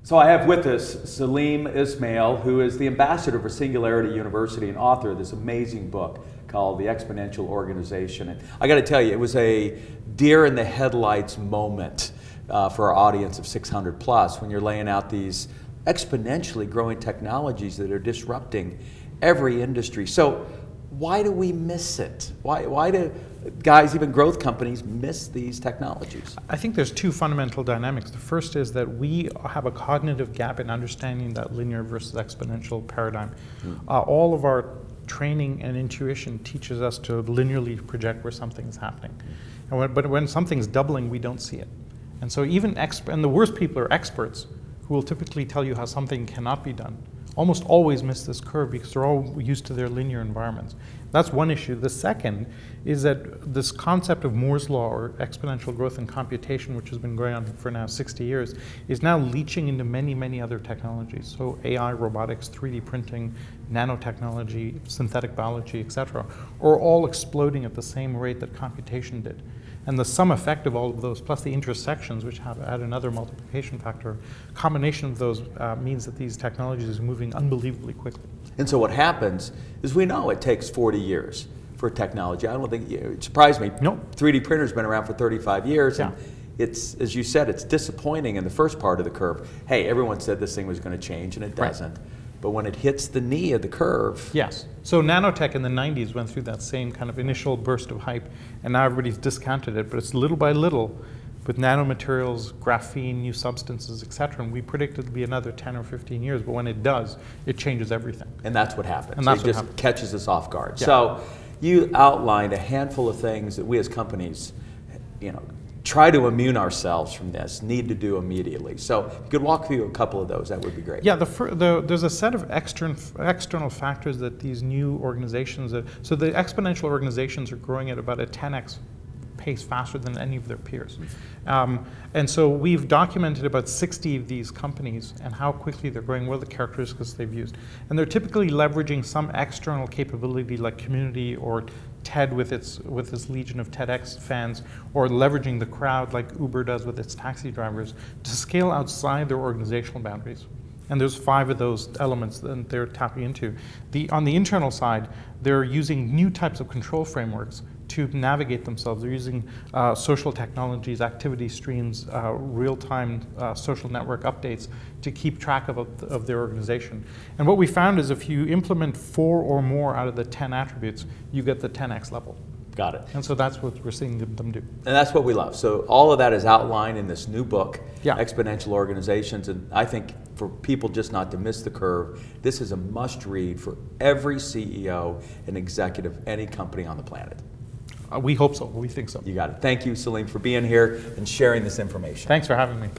So I have with us Salim Ismail, who is the ambassador for Singularity University and author of this amazing book called The Exponential Organization. And I got to tell you, it was a deer in the headlights moment for our audience of 600 plus when you're laying out these exponentially growing technologies that are disrupting every industry. So why do we miss it? Why do guys, even growth companies, miss these technologies? I think there's two fundamental dynamics. The first is that we have a cognitive gap in understanding that linear versus exponential paradigm. All of our training and intuition teaches us to linearly project where something is happening. But when something's doubling, we don't see it. And so and the worst people are experts who will typically tell you how something cannot be done. Almost always miss this curve because they're all used to their linear environments. That's one issue. The second is that this concept of Moore's law, or exponential growth in computation, which has been going on for now 60 years, is now leaching into many, many other technologies. So AI, robotics, 3D printing, nanotechnology, synthetic biology, etc., are all exploding at the same rate that computation did. And the sum effect of all of those, plus the intersections, which have add another multiplication factor, combination of those means that these technologies are moving unbelievably quickly. And so what happens is we know it takes 40 years for technology. I don't think it surprised me. Nope. 3D printer's been around for 35 years. Yeah. And it's, as you said, it's disappointing in the first part of the curve. Hey, everyone said this thing was going to change, and it doesn't. Right. But when it hits the knee of the curve. Yes. So nanotech in the 90s went through that same kind of initial burst of hype, and now everybody's discounted it, but it's little by little with nanomaterials, graphene, new substances, et cetera, and we predict it'll be another 10 or 15 years, but when it does, it changes everything. And that's what happens. And that's it just catches us off guard. Yeah. So you outlined a handful of things that we as companies, try to immune ourselves from this, need to do immediately. So if you could walk through a couple of those, that would be great. Yeah, there's a set of external factors that these new organizations, so the exponential organizations are growing at about a 10x pace faster than any of their peers. And so we've documented about 60 of these companies and how quickly they're growing, what are the characteristics they've used. And they're typically leveraging some external capability like community or TED with its legion of TEDx fans, or leveraging the crowd like Uber does with its taxi drivers to scale outside their organizational boundaries. And there's 5 of those elements that they're tapping into. On the internal side, they're using new types of control frameworks to navigate themselves. They're using social technologies, activity streams, real-time social network updates to keep track of their organization. And what we found is if you implement 4 or more out of the 10 attributes, you get the 10x level. Got it. And so that's what we're seeing them do. And that's what we love. So all of that is outlined in this new book, yeah. Exponential Organizations. And I think for people just not to miss the curve, this is a must read for every CEO and executive, any company on the planet. We hope so. We think so. You got it. Thank you, Salim, for being here and sharing this information. Thanks for having me.